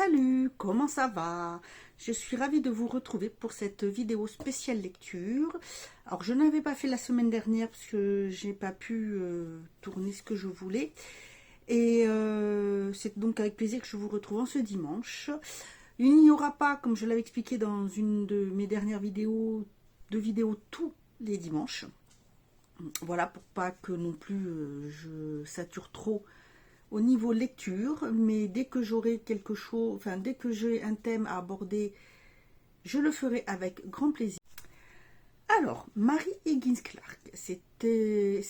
Salut, comment ça va? Je suis ravie de vous retrouver pour cette vidéo spéciale lecture. Alors, je n'avais pas fait la semaine dernière parce que j'ai pas pu tourner ce que je voulais. Et c'est donc avec plaisir que je vous retrouve en ce dimanche. Il n'y aura pas, comme je l'avais expliqué dans une de mes dernières vidéos, de vidéos tous les dimanches. Voilà, pour pas que non plus je sature trop au niveau lecture, mais dès que j'aurai quelque chose, enfin dès que j'ai un thème à aborder, je le ferai avec grand plaisir. Alors, Mary Higgins Clark, c'était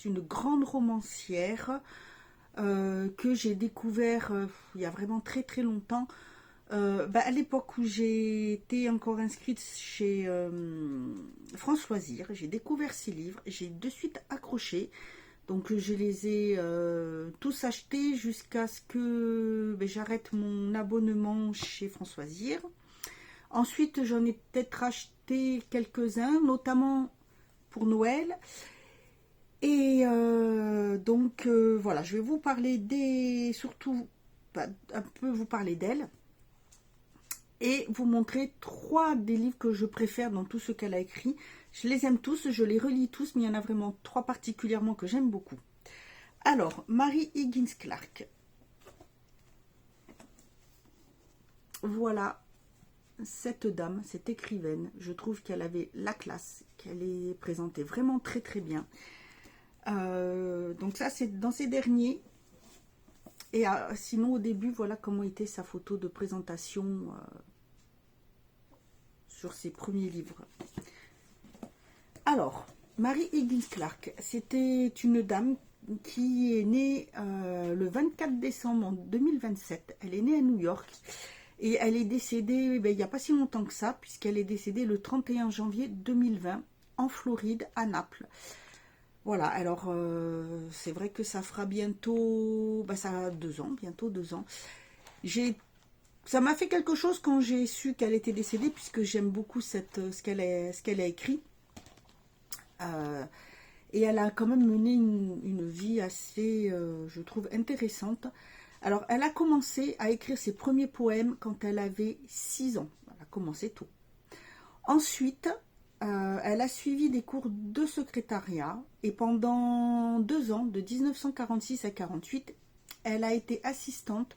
une grande romancière que j'ai découvert il y a vraiment très très longtemps. À l'époque où j'étais encore inscrite chez France Loisirs, j'ai découvert ces livres, j'ai de suite accroché. Donc je les ai tous achetés jusqu'à ce que j'arrête mon abonnement chez France Loisirs. Ensuite, j'en ai peut-être acheté quelques-uns, notamment pour Noël. Et voilà, je vais vous parler surtout un peu vous parler d'elle et vous montrer 3 des livres que je préfère dans tout ce qu'elle a écrit. Je les aime tous, je les relis tous, mais il y en a vraiment 3 particulièrement que j'aime beaucoup. Alors, Mary Higgins Clark. Voilà cette dame, cette écrivaine. Je trouve qu'elle avait la classe, qu'elle est présentée vraiment très très bien. Donc ça, c'est dans ces derniers. Et sinon, au début, voilà comment était sa photo de présentation sur ses premiers livres. Alors, Mary Higgins Clark, c'était une dame qui est née le 24 décembre 2027. Elle est née à New York et elle est décédée il n'y a pas si longtemps que ça, puisqu'elle est décédée le 31 janvier 2020 en Floride, à Naples. Voilà, alors c'est vrai que ça fera bientôt, ça a 2 ans, bientôt 2 ans. Ça m'a fait quelque chose quand j'ai su qu'elle était décédée, puisque j'aime beaucoup ce qu'elle a écrit. Et elle a quand même mené une vie assez, je trouve, intéressante. Alors, elle a commencé à écrire ses premiers poèmes quand elle avait 6 ans. Elle a commencé tôt. Ensuite, elle a suivi des cours de secrétariat et pendant 2 ans, de 1946 à 1948, elle a été assistante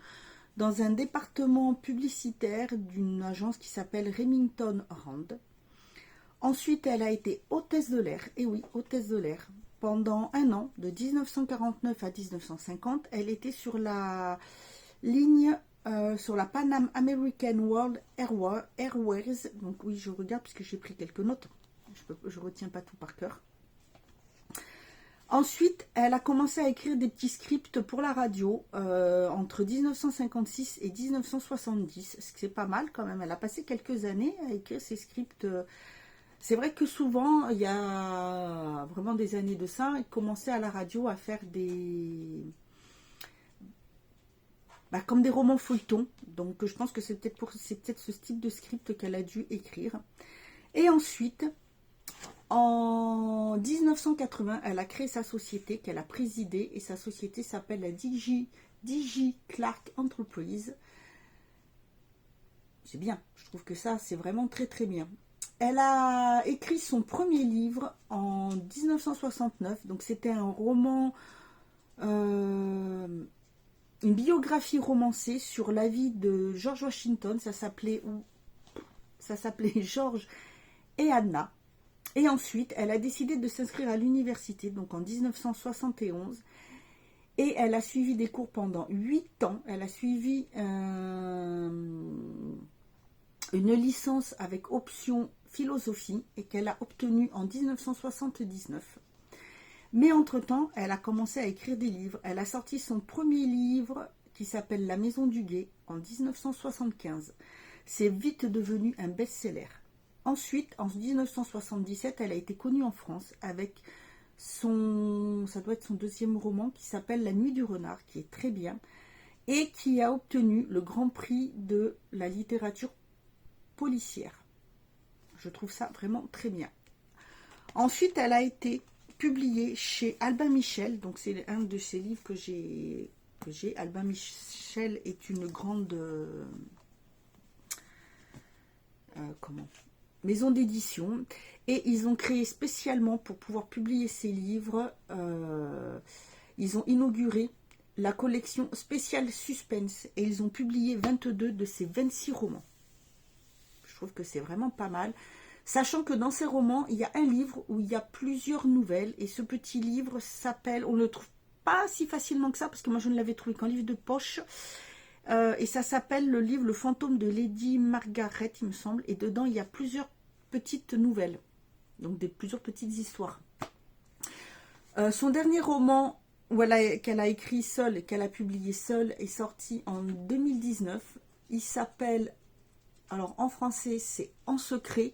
dans un département publicitaire d'une agence qui s'appelle Remington Rand. Ensuite, elle a été hôtesse de l'air, et oui, hôtesse de l'air. Pendant 1 an, de 1949 à 1950, elle était sur la ligne, sur la Pan American World Airways. Donc oui, je regarde puisque j'ai pris quelques notes. Je ne retiens pas tout par cœur. Ensuite, elle a commencé à écrire des petits scripts pour la radio entre 1956 et 1970. C'est pas mal quand même. Elle a passé quelques années à écrire ces scripts. C'est vrai que souvent, il y a vraiment des années de ça, elle commençait à la radio à faire comme des romans feuilletons. Donc je pense que c'est peut-être ce type de script qu'elle a dû écrire. Et ensuite, en 1980, elle a créé sa société qu'elle a présidée. Et sa société s'appelle la Digi Clark Enterprise. C'est bien, je trouve que ça, c'est vraiment très très bien. Elle a écrit son premier livre en 1969, donc c'était un roman, une biographie romancée sur la vie de George Washington. Ça s'appelait George et Anna. Et ensuite, elle a décidé de s'inscrire à l'université, donc en 1971. Et elle a suivi des cours pendant 8 ans. Elle a suivi une licence avec option philosophie et qu'elle a obtenue en 1979. Mais entre-temps, elle a commencé à écrire des livres. Elle a sorti son premier livre qui s'appelle La Maison du Guet en 1975. C'est vite devenu un best-seller. Ensuite, en 1977, elle a été connue en France avec ça doit être son 2e roman qui s'appelle La Nuit du Renard, qui est très bien et qui a obtenu le Grand Prix de la littérature policière. Je trouve ça vraiment très bien. Ensuite, elle a été publiée chez Albin Michel, donc c'est un de ses livres que j'ai que j'ai. Albin Michel est une grande maison d'édition. Et ils ont créé spécialement pour pouvoir publier ces livres, ils ont inauguré la collection spéciale Suspense. Et ils ont publié 22 de ces 26 romans. Je trouve que c'est vraiment pas mal. Sachant que dans ces romans, il y a un livre où il y a plusieurs nouvelles. Et ce petit livre s'appelle, on ne le trouve pas si facilement que ça, parce que moi je ne l'avais trouvé qu'en livre de poche. Et ça s'appelle le livre Le fantôme de Lady Margaret, il me semble. Et dedans, il y a plusieurs petites nouvelles. Donc plusieurs petites histoires. Son dernier roman qu'elle a écrit seule, qu'elle a publié seule, est sorti en 2019. Il s'appelle, alors en français, c'est En secret.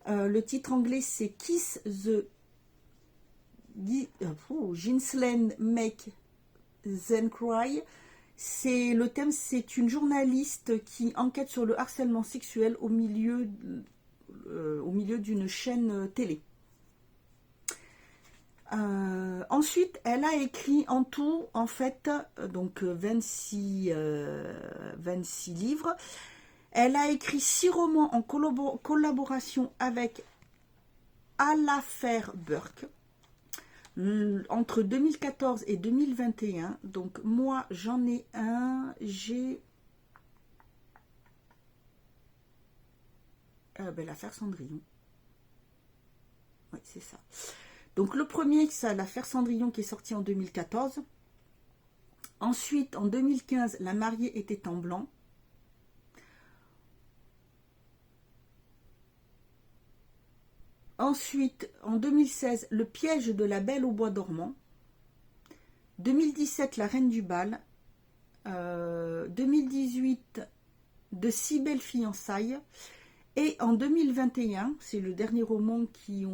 Le titre anglais, c'est Kiss the Ghislaine Make Them Cry. Le thème, c'est une journaliste qui enquête sur le harcèlement sexuel au milieu d'une chaîne télé. Ensuite, elle a écrit en tout, en fait, donc 26 livres. Elle a écrit 6 romans en collaboration avec Alafer Burke entre 2014 et 2021. Donc moi, j'en ai un, j'ai l'affaire Cendrillon. Oui, c'est ça. Donc le premier, c'est l'affaire Cendrillon qui est sorti en 2014. Ensuite, en 2015, La mariée était en blanc. Ensuite, en 2016, Le piège de la belle au bois dormant. 2017, La reine du bal. 2018, De si belles fiançailles. Et en 2021, c'est le dernier roman qui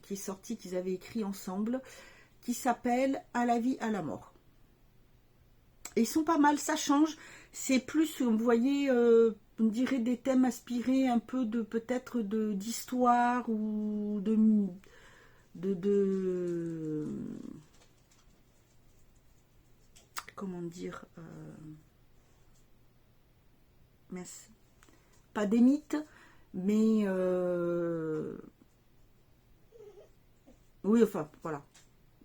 est sorti, qu'ils avaient écrit ensemble, qui s'appelle À la vie, à la mort. Et ils sont pas mal, ça change. C'est plus, vous voyez, on dirait des thèmes inspirés un peu de peut-être d'histoire ou de comment dire, mince, pas des mythes, mais oui, enfin voilà,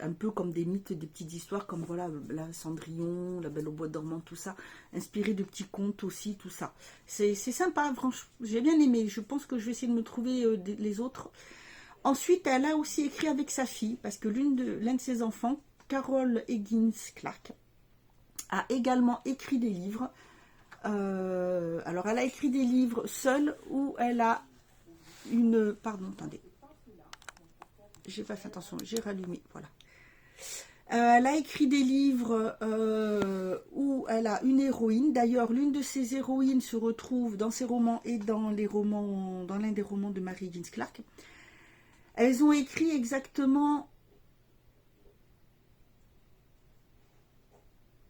un peu comme des mythes, des petites histoires comme voilà, la Cendrillon, La belle au bois dormant, tout ça, inspiré de petits contes aussi, tout ça. C'est sympa, franchement, j'ai bien aimé. Je pense que je vais essayer de me trouver les autres. Ensuite, elle a aussi écrit avec sa fille, parce que l'un de ses enfants, Carol Higgins Clark, a également écrit des livres. Alors, elle a écrit des livres seule où elle a une... Pardon, attendez. J'ai pas fait attention, j'ai rallumé, voilà. Elle a écrit des livres où elle a une héroïne. D'ailleurs, l'une de ses héroïnes se retrouve dans ses romans et dans l'un des romans de Mary Higgins Clark. Elles ont écrit exactement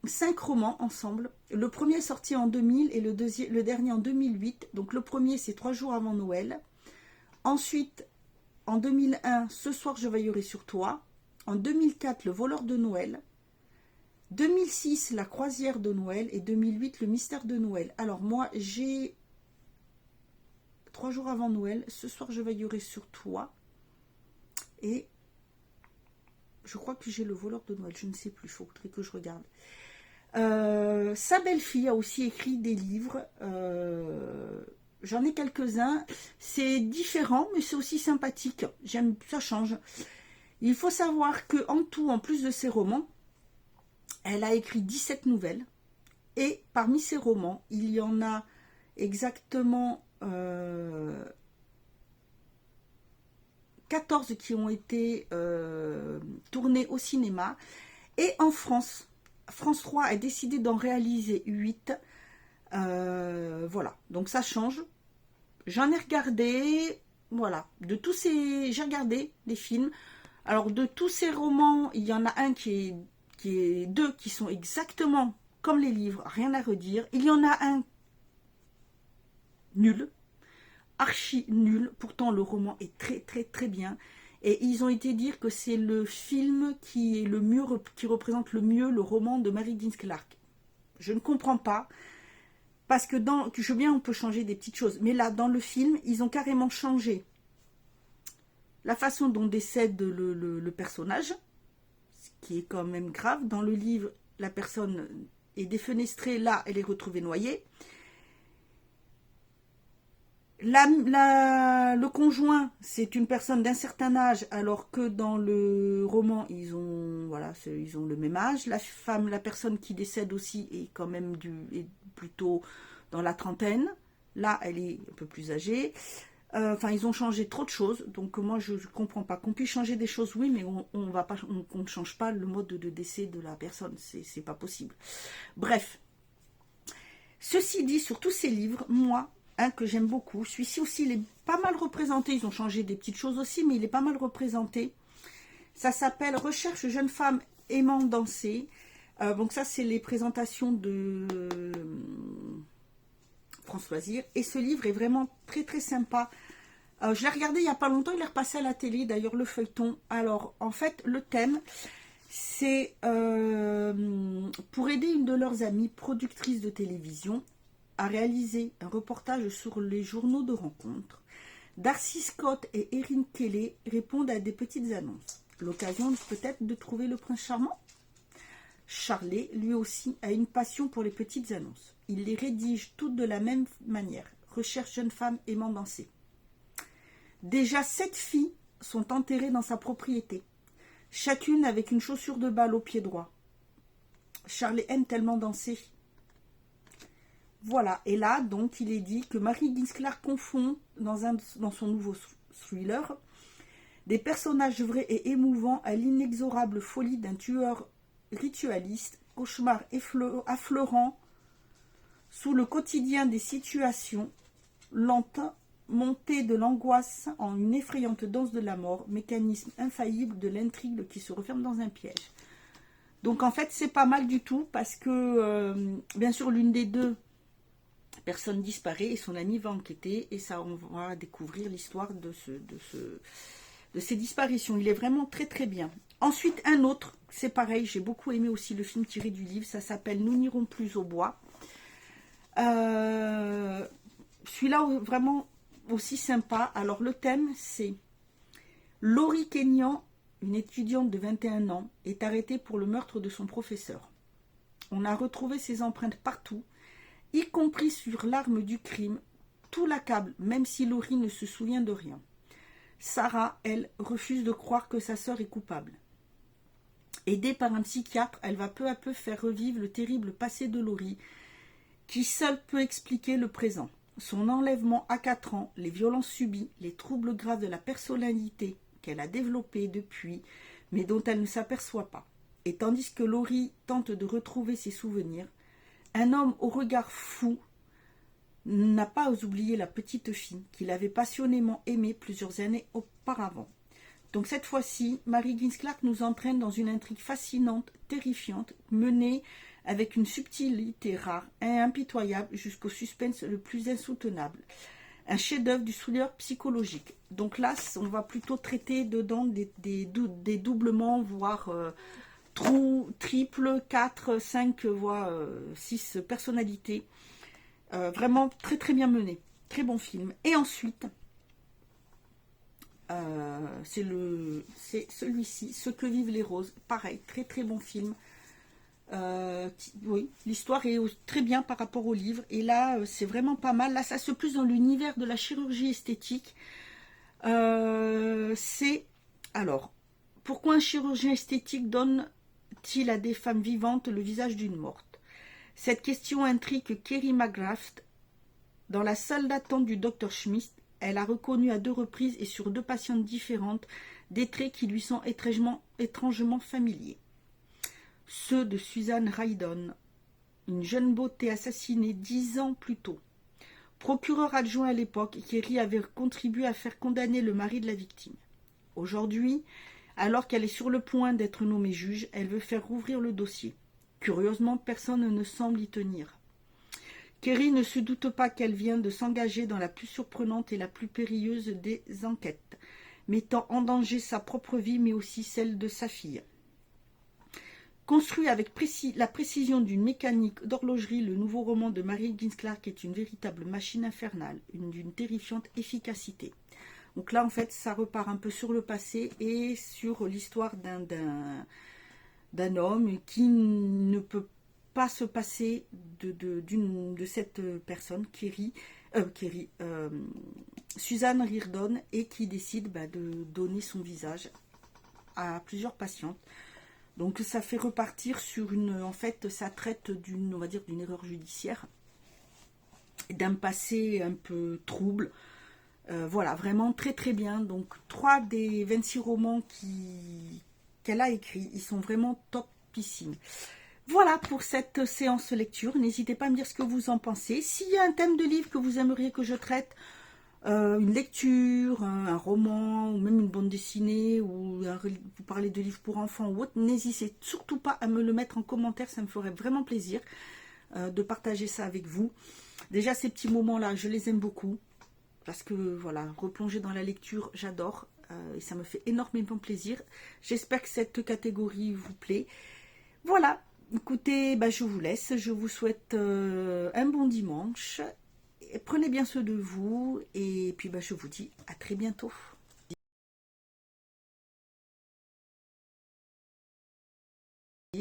5 romans ensemble. Le premier est sorti en 2000 et le dernier en 2008. Donc le premier, c'est 3 jours avant Noël. Ensuite, en 2001, Ce soir je veillerai sur toi. En 2004, Le voleur de Noël. 2006, La croisière de Noël. Et 2008, Le mystère de Noël. Alors moi, j'ai 3 jours avant Noël, Ce soir je veillerai sur toi. Et je crois que j'ai Le voleur de Noël. Je ne sais plus, il faudrait que je regarde. Sa belle-fille a aussi écrit des livres. J'en ai quelques-uns. C'est différent, mais c'est aussi sympathique. J'aime, ça change. Il faut savoir qu'en tout, en plus de ses romans, elle a écrit 17 nouvelles. Et parmi ces romans, il y en a exactement 14 qui ont été tournés au cinéma. Et en France, France 3 a décidé d'en réaliser 8. Voilà, donc ça change. J'en ai regardé, voilà, j'ai regardé les films. Alors de tous ces romans, il y en a un qui est 2 qui sont exactement comme les livres, rien à redire. Il y en a un nul, archi nul. Pourtant le roman est très très très bien. Et ils ont été dire que c'est le film qui est le mieux, qui représente le mieux le roman de Mary Higgins Clark. Je ne comprends pas, parce que je veux bien, on peut changer des petites choses, mais là, dans le film, ils ont carrément changé la façon dont décède le personnage, ce qui est quand même grave. Dans le livre, la personne est défenestrée, là, elle est retrouvée noyée. Le conjoint, c'est une personne d'un certain âge, alors que dans le roman, ils ont le même âge. La femme, la personne qui décède aussi est quand même est plutôt dans la trentaine. Là, elle est un peu plus âgée. Enfin, ils ont changé trop de choses, donc moi je ne comprends pas. Qu'on puisse changer des choses, oui, mais on ne change pas le mode de décès de la personne, c'est pas possible. Bref, ceci dit, sur tous ces livres, moi, que j'aime beaucoup, celui-ci aussi, il est pas mal représenté, ils ont changé des petites choses aussi, mais il est pas mal représenté. Ça s'appelle Recherche jeune femme aimant danser. Donc ça, c'est les présentations de François Zir, et ce livre est vraiment très très sympa. Je l'ai regardé il n'y a pas longtemps, il est repassé à la télé, d'ailleurs le feuilleton. Alors en fait le thème c'est pour aider une de leurs amies productrice de télévision à réaliser un reportage sur les journaux de rencontre. Darcy Scott et Erin Kelly répondent à des petites annonces. L'occasion peut-être de trouver le prince charmant. Charlie, lui aussi, a une passion pour les petites annonces. Il les rédige toutes de la même manière. Recherche jeune femme aimant danser. Déjà 7 filles sont enterrées dans sa propriété, chacune avec une chaussure de balle au pied droit. Charlie aime tellement danser. Voilà, et là, donc, il est dit que Mary Higgins Clark confond dans son nouveau thriller des personnages vrais et émouvants à l'inexorable folie d'un tueur ritualiste, cauchemar affleurant sous le quotidien des situations, lente montée de l'angoisse en une effrayante danse de la mort, mécanisme infaillible de l'intrigue qui se referme dans un piège. Donc en fait, c'est pas mal du tout, parce que, bien sûr, l'une des deux personnes disparaît et son ami va enquêter, et ça, on va découvrir l'histoire de ces disparitions. Il est vraiment très très bien. Ensuite, un autre, c'est pareil, j'ai beaucoup aimé aussi le film tiré du livre, ça s'appelle Nous n'irons plus au bois. Celui-là, vraiment aussi sympa. Alors, le thème, c'est Laurie Kenyon, une étudiante de 21 ans, est arrêtée pour le meurtre de son professeur. On a retrouvé ses empreintes partout, y compris sur l'arme du crime. Tout l'accable, même si Laurie ne se souvient de rien. Sarah, elle, refuse de croire que sa sœur est coupable. Aidée par un psychiatre, elle va peu à peu faire revivre le terrible passé de Laurie, qui seul peut expliquer le présent. Son enlèvement à 4 ans, les violences subies, les troubles graves de la personnalité qu'elle a développés depuis, mais dont elle ne s'aperçoit pas. Et tandis que Laurie tente de retrouver ses souvenirs, un homme au regard fou n'a pas oublié la petite fille qu'il avait passionnément aimée plusieurs années auparavant. Donc cette fois-ci, Mary Higgins Clark nous entraîne dans une intrigue fascinante, terrifiante, menée avec une subtilité rare et impitoyable jusqu'au suspense le plus insoutenable. Un chef-d'œuvre du thriller psychologique. Donc là, on va plutôt traiter dedans des doublements, voire triple, 4, 5, voire 6 personnalités. Vraiment très très bien mené. Très bon film. Et ensuite, c'est celui-ci, Ce que vivent les roses. Pareil, très très bon film. Oui, l'histoire est très bien par rapport au livre. Et là, c'est vraiment pas mal. Là, ça se plus dans l'univers de la chirurgie esthétique. Alors, pourquoi un chirurgien esthétique donne-t-il à des femmes vivantes le visage d'une morte? Cette question intrigue Kerry McGrath. Dans la salle d'attente du Dr Schmidt, elle a reconnu à 2 reprises et sur 2 patientes différentes des traits qui lui sont étrangement familiers. Ceux de Susan Raydon, une jeune beauté assassinée 10 ans plus tôt. Procureur adjoint à l'époque, Kerry avait contribué à faire condamner le mari de la victime. Aujourd'hui, alors qu'elle est sur le point d'être nommée juge, elle veut faire rouvrir le dossier. Curieusement, personne ne semble y tenir. Kerry ne se doute pas qu'elle vient de s'engager dans la plus surprenante et la plus périlleuse des enquêtes. mettant en danger sa propre vie, mais aussi celle de sa fille. Construit avec la précision d'une mécanique d'horlogerie, le nouveau roman de Mary Higgins Clark est une véritable machine infernale, d'une terrifiante efficacité. Donc là, en fait, ça repart un peu sur le passé et sur l'histoire d'un homme qui ne peut pas se passer de cette personne, Suzanne Riordan, et qui décide de donner son visage à plusieurs patientes. Donc ça fait repartir sur en fait, ça traite on va dire, d'une erreur judiciaire, d'un passé un peu trouble. Voilà, vraiment très très bien. Donc 3 des 26 romans qu'elle a écrits, ils sont vraiment topissimes. Voilà pour cette séance lecture. N'hésitez pas à me dire ce que vous en pensez. S'il y a un thème de livre que vous aimeriez que je traite, une lecture, un roman, ou même une bande dessinée, ou vous parlez de livres pour enfants ou autre, n'hésitez surtout pas à me le mettre en commentaire, ça me ferait vraiment plaisir de partager ça avec vous. Déjà, ces petits moments-là, je les aime beaucoup, parce que voilà, replonger dans la lecture, j'adore, et ça me fait énormément plaisir. J'espère que cette catégorie vous plaît. Voilà, écoutez, je vous laisse, je vous souhaite un bon dimanche. Prenez bien soin de vous et puis je vous dis à très bientôt.